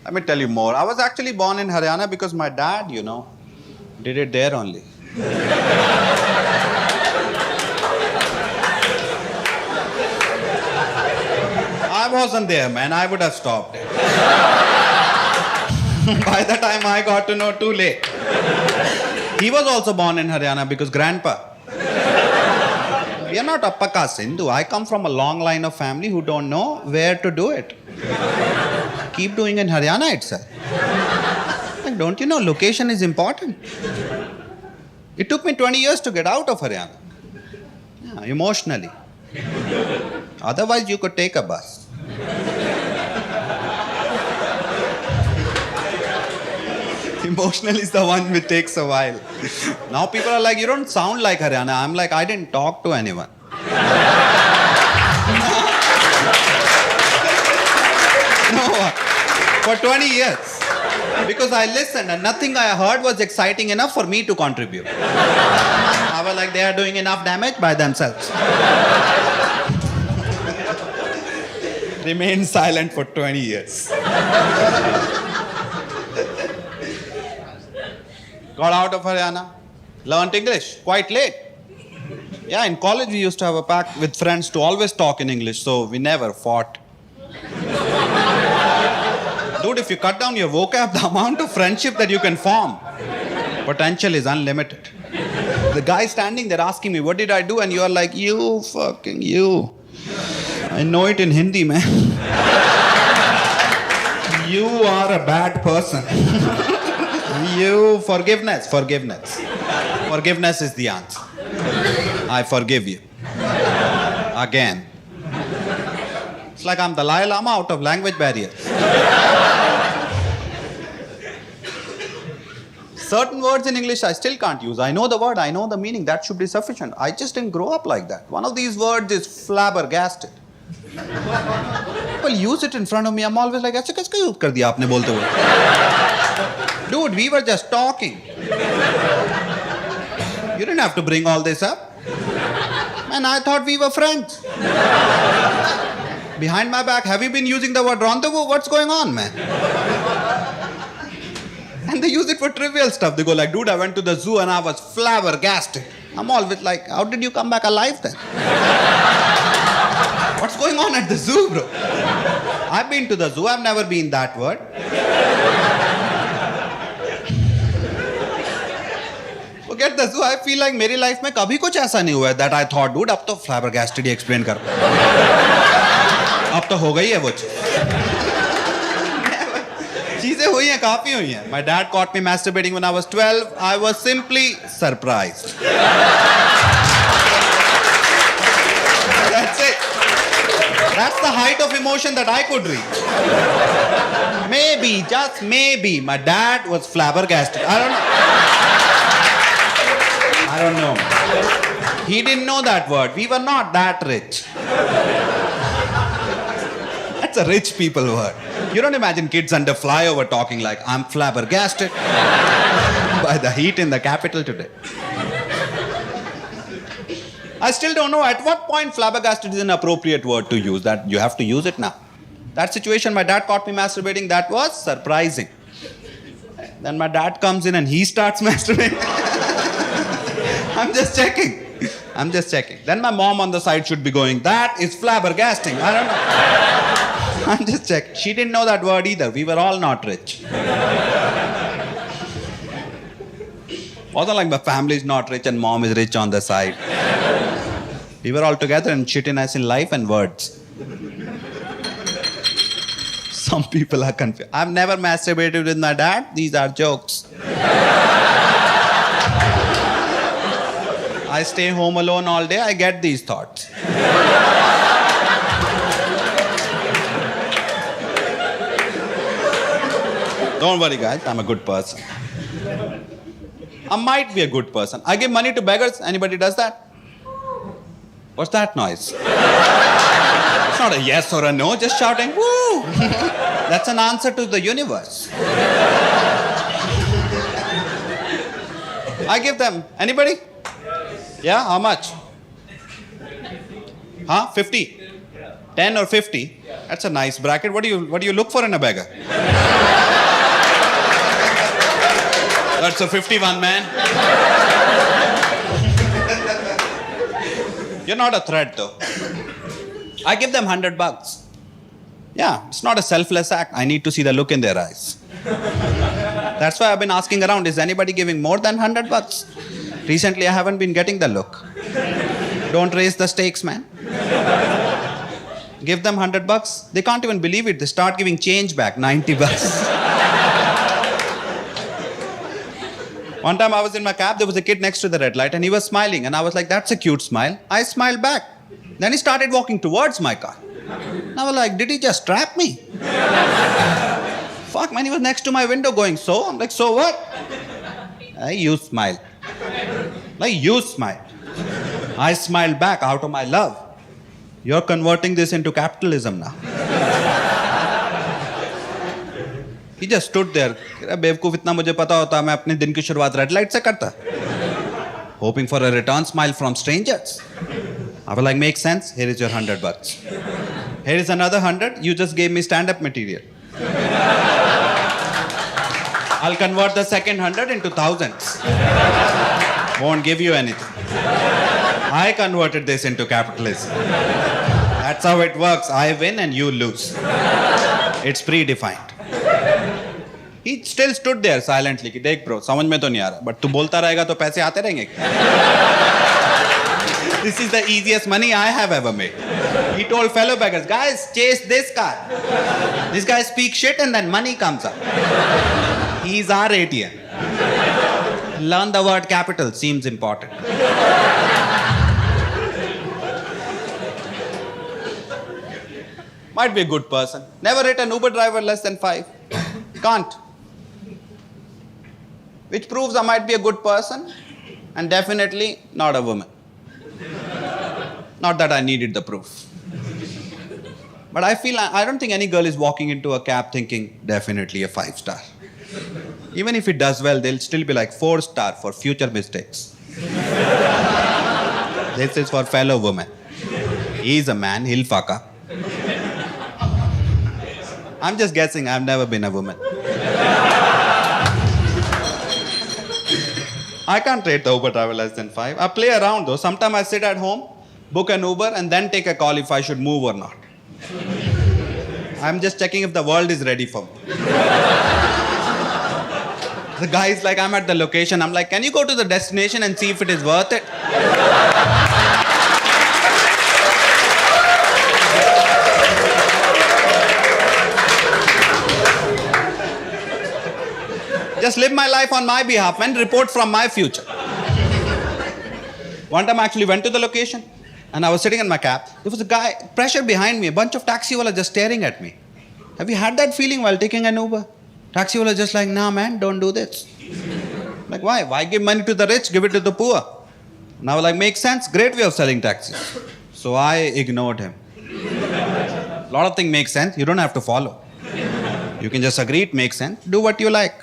Let me tell you more. I was actually born in Haryana because my dad, did it there only. I wasn't there, man. I would have stopped. By the time I got to know, too late. He was also born in Haryana because grandpa. We are not upper caste Hindu. I come from a long line of family who don't know where to do it. Keep doing in Haryana itself. Like, don't you know location is important? It took me 20 years to get out of Haryana. Yeah, emotionally. Otherwise, you could take a bus. Emotional is the one which takes a while. Now people are like, you don't sound like Haryana. I'm like, I didn't talk to anyone. No, for 20 years. Because I listened and nothing I heard was exciting enough for me to contribute. I was like, they are doing enough damage by themselves. Remained silent for 20 years. Got out of Haryana, learned English quite late. Yeah, in college we used to have a pact with friends to always talk in English, so we never fought. Dude, if you cut down your vocab, the amount of friendship that you can form, potential is unlimited. The guy standing there asking me, what did I do? And you are like, you fucking you. I know it in Hindi, man. You are a bad person. Forgiveness. Forgiveness is the answer. I forgive you. Again. It's like I'm Dalai Lama out of language barriers. Certain words in English I still can't use. I know the word, I know the meaning. That should be sufficient. I just didn't grow up like that. One of these words is flabbergasted. People use it in front of me. I'm always like, ऐसे कैसे use कर दिया आपने बोलते हुए? Dude, we were just talking. You didn't have to bring all this up. Man, I thought we were friends. Behind my back, have you been using the word rendezvous? What's going on, man? And they use it for trivial stuff. They go like, dude, I went to the zoo and I was flabbergasted. I'm always like, how did you come back alive then? What's going on at the zoo, bro? I've been to the zoo. I've never been that word. Forget the zoo. I feel like मेरी life में कभी कुछ ऐसा नहीं हुआ है that I thought, dude, अब तो flabbergasted ही explain कर अब तो हो गई है वो चीजें हुई हैं काफी हुई हैं. My dad caught me masturbating when I was 12. I was simply surprised. That's it. That's the height of emotion that I could reach. Maybe, just maybe, my dad was flabbergasted. I don't know. He didn't know that word. We were not that rich. That's a rich people word. You don't imagine kids under flyover talking like, I'm flabbergasted by the heat in the capital today. I still don't know at what point flabbergasted is an appropriate word to use. That you have to use it now. That situation, my dad caught me masturbating, that was surprising. Then my dad comes in and he starts masturbating. I'm just checking. Then my mom on the side should be going, that is flabbergasting. I don't know. I'm just checking. She didn't know that word either. We were all not rich. Wasn't like my family is not rich and mom is rich on the side. We were all together and shittiness in life and words. Some people are confused. I've never masturbated with my dad. These are jokes. I stay home alone all day. I get these thoughts. Don't worry, guys. I'm a good person. I might be a good person. I give money to beggars. Anybody does that? What's that noise? It's not a yes or a no, just shouting, woo! That's an answer to the universe. I give them. Anybody? Yeah, how much? Huh? 50? 10 or 50? That's a nice bracket. What do you look for in a beggar? That's a 51, man. You're not a threat, though. I give them $100. Yeah, it's not a selfless act. I need to see the look in their eyes. That's why I've been asking around, is anybody giving more than $100? Recently, I haven't been getting the look. Don't raise the stakes, man. Give them $100. They can't even believe it. They start giving change back, $90. One time I was in my cab, there was a kid next to the red light and he was smiling and I was like, that's a cute smile. I smiled back. Then he started walking towards my car. And I was like, did he just trap me? Fuck man, he was next to my window going, so? I'm like, so what? You smile. Like, you smile. I smiled back out of my love. You're converting this into capitalism now. He just stood there. बेवकूफ इतना मुझे पता होता मैं अपने दिन की शुरुआत रेड लाइट से करता. Hoping for a return smile from strangers. I was like, makes sense. Here is your $100. Here is another 100. You just gave me stand-up material. I'll convert the second 100 into thousands. Won't give you anything. I converted this into capitalism. That's how it works. I win and you lose. It's predefined. He still stood there silently कि देख bro समझ में तो नहीं आ रहा but तू बोलता रहेगा तो पैसे आते रहेंगे. This is the easiest money I have ever made. He told fellow beggars, guys, chase this guy. This guy speaks shit and then money comes up. He's our ATM. Learn the word capital seems important. Might be a good person. Never hit an Uber driver less than 5. Can't. Which proves I might be a good person and definitely not a woman. Not that I needed the proof. But I don't think any girl is walking into a cab thinking definitely a 5-star. Even if it does well, they'll still be like 4-star for future mistakes. This is for fellow women. He's a man, he'll fuck up. I'm just guessing, I've never been a woman. I can't rate the Uber driver less than 5. I play around though. Sometimes I sit at home, book an Uber and then take a call if I should move or not. I'm just checking if the world is ready for me. The guy is like, I'm at the location. I'm like, can you go to the destination and see if it is worth it? Just live my life on my behalf and report from my future. One time I actually went to the location and I was sitting in my cab. There was a guy, pressure behind me, a bunch of taxi wala just staring at me. Have you had that feeling while taking an Uber? Taxi wala just like, nah man, don't do this. Like, why? Why give money to the rich, give it to the poor? And I was like, makes sense, great way of selling taxis. So I ignored him. A lot of things make sense, you don't have to follow. You can just agree it makes sense, do what you like.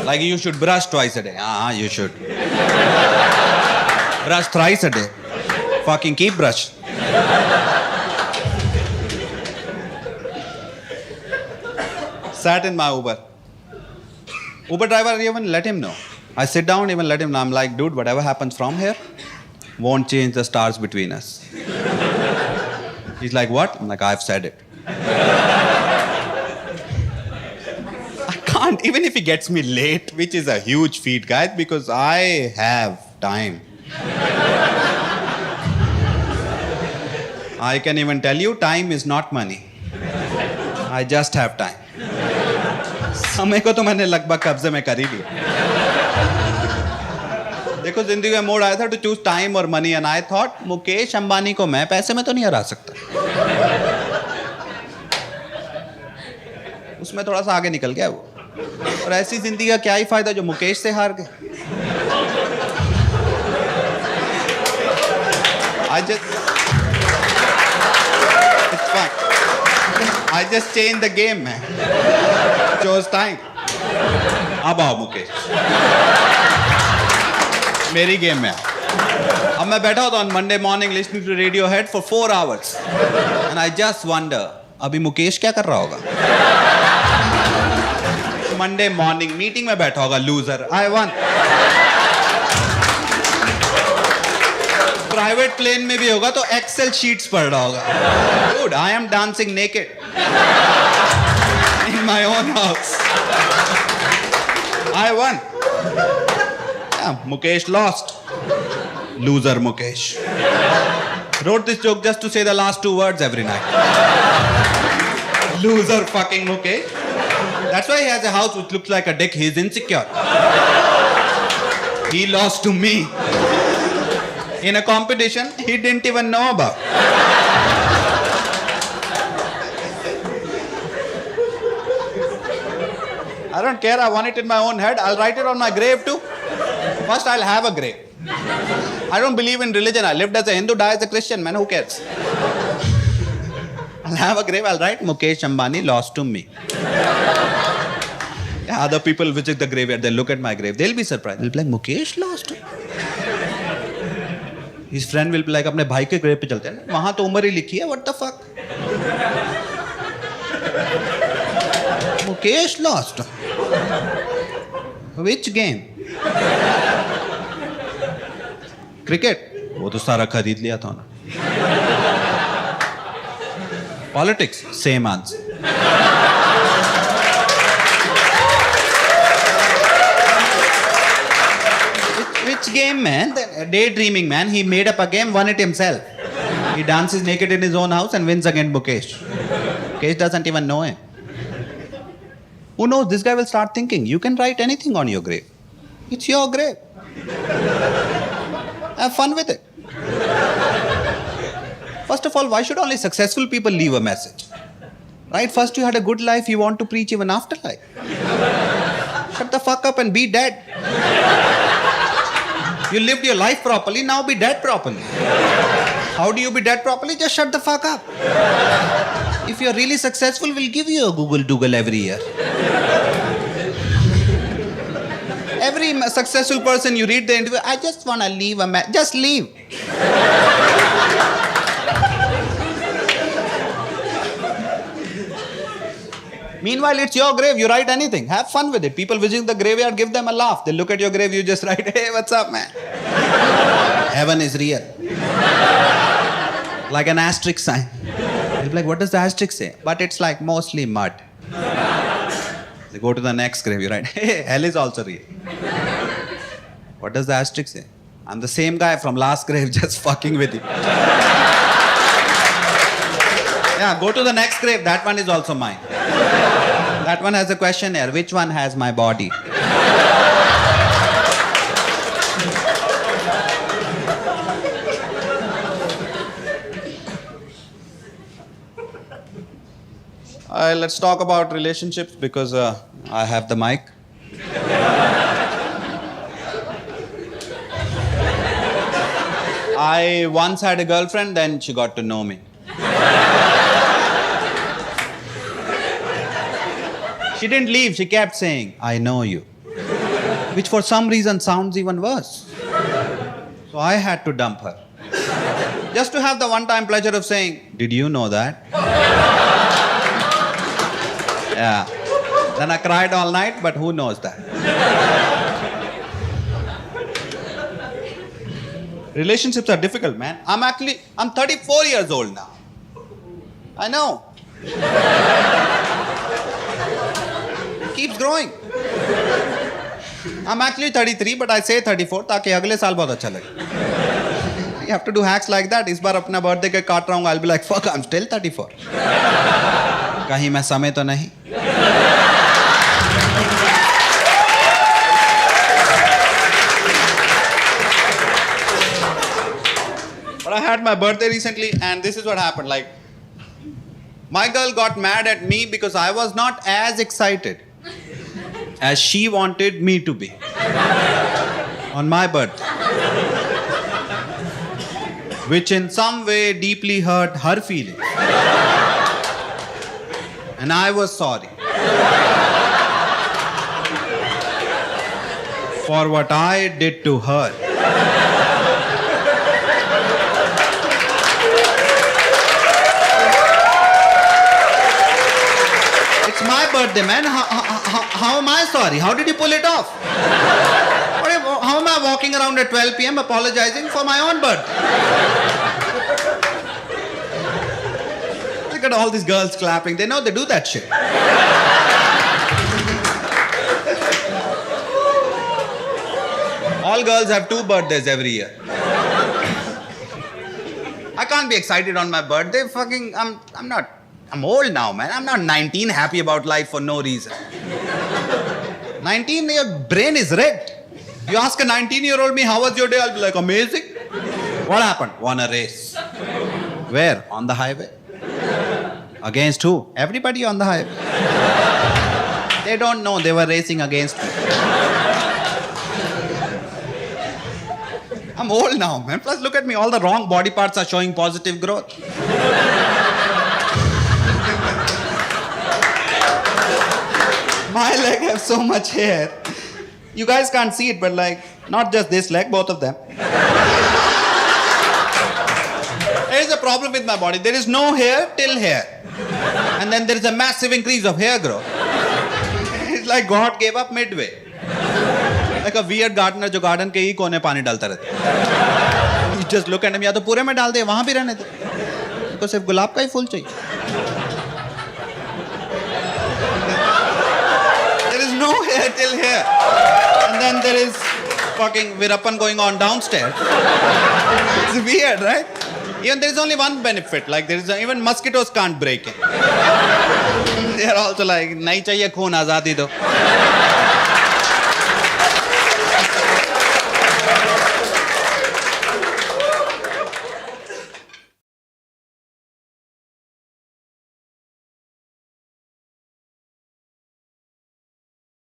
Like you should brush twice a day. You should. Brush thrice a day. Fucking keep brush. Sat in my Uber. Uber driver even let him know. I sit down, even let him know. I'm like, dude, whatever happens from here won't change the stars between us. He's like, what? I'm like, I've said it. Even if he gets me late, which is a huge feat, guys, because I have time. I can even tell you, time is not money. I just have time. समय को तो मैंने लगभग कब्जे में कर ही लिया. देखो जिंदगी में मोड़ आया था to choose time और money and I thought Mukesh Ambani को मैं पैसे में तो नहीं हरा सकता. उसमें थोड़ा सा आगे निकल गया वो. और ऐसी जिंदगी का क्या ही फायदा जो मुकेश से हार गए. It's fine. I just changed the game, man. Chose time. अब आओ मुकेश. मेरी गेम में आओ. अब मैं बैठा होता on Monday morning listening to Radiohead for 4 hours. And I just wonder, अभी मुकेश क्या कर रहा होगा? Monday morning meeting में बैठा होगा, loser. I won. Private plane में भी होगा तो Excel sheets पढ़ रहा होगा. Dude, I am dancing naked. In my own house. I won. Yeah, Mukesh lost. Loser Mukesh. Wrote this joke just to say the last 2 words every night. Loser fucking Mukesh. That's why he has a house which looks like a dick. He's insecure. He lost to me. In a competition he didn't even know about. I don't care. I want it in my own head. I'll write it on my grave too. First, I'll have a grave. I don't believe in religion. I lived as a Hindu, die as a Christian. Man, who cares? I'll have a grave. I'll write Mukesh Ambani lost to me. Yeah, other people visit the graveyard. They look at my grave. They'll be surprised. They'll be like, Mukesh lost. His friend will be like, अपने भाई के grave पे चलते हैं. वहाँ तो उम्र ही लिखी है. What the fuck? Mukesh lost. Which game? Cricket? वो तो सारा खरीद लिया था ना. Politics? Same answer. Which game, man? Daydreaming, man. He made up a game, won it himself. He dances naked in his own house and wins against Mukesh. Mukesh doesn't even know him. Who knows? This guy will start thinking, you can write anything on your grave. It's your grave. Have fun with it. First of all, why should only successful people leave a message? Right? First you had a good life, you want to preach even after life. Shut the fuck up and be dead. You lived your life properly, now be dead properly. How do you be dead properly? Just shut the fuck up. If you're really successful, we'll give you a Google Dougal every year. Every successful person you read the interview, I just want to leave a message. Just leave. Meanwhile, it's your grave. You write anything. Have fun with it. People visiting the graveyard, give them a laugh. They look at your grave, you just write, hey, what's up, man? Heaven is real. Like an asterisk sign. You'll be like, what does the asterisk say? But it's like mostly mud. They go to the next grave, you write, hey, hell is also real. What does the asterisk say? I'm the same guy from last grave, just fucking with you. Yeah, go to the next grave. That one is also mine. That one has a questionnaire. Which one has my body? Let's talk about relationships because I have the mic. I once had a girlfriend, then she got to know me. She didn't leave, she kept saying, I know you. Which for some reason sounds even worse. So I had to dump her. Just to have the one-time pleasure of saying, did you know that? Yeah. Then I cried all night, but who knows that? Relationships are difficult, man. I'm 34 years old now. I know. Keeps growing. I'm actually 33, but I say 34 ताकि अगले साल बहुत अच्छा लगे. You have to do hacks like that. इस बार अपना birthday cake काट रहा हूँ. I'll be like, fuck, I'm still 34. कहीं मैं समय तो नहीं. But I had my birthday recently, and this is what happened. Like, my girl got mad at me because I was not as excited as she wanted me to be on my birthday, which in some way deeply hurt her feelings. And I was sorry for what I did to her. birthday, man. How am I sorry? How did you pull it off? How am I walking around at 12 p.m. apologizing for my own birthday? Look at all these girls clapping. They know they do that shit. All girls have 2 birthdays every year. I can't be excited on my birthday. I'm old now, man. I'm not 19 happy about life for no reason. 19, your brain is rigged. You ask a 19-year-old me, how was your day? I'll be like, amazing. What happened? Won a race. Where? On the highway. Against who? Everybody on the highway. They don't know they were racing against me. I'm old now, man. Plus, look at me. All the wrong body parts are showing positive growth. My leg has so much hair. You guys can't see it, but like, not just this leg, both of them. There is a problem with my body. There is no hair till here. And then there is a massive increase of hair growth. It's like God gave up midway. Like a weird gardener जो garden के ही कोने पानी डालता रहता है. You just look at him, या तो पूरे में डाल दे, वहाँ भी रहने दे. तो सिर्फ गुलाब का ही फूल चाहिए. There is no hair till here. And then there is fucking Virappan going on downstairs. It's weird, right? Even there is only one benefit. Like there is even mosquitoes can't break it. They are also like, नहीं चाहिए खून आजादी दो.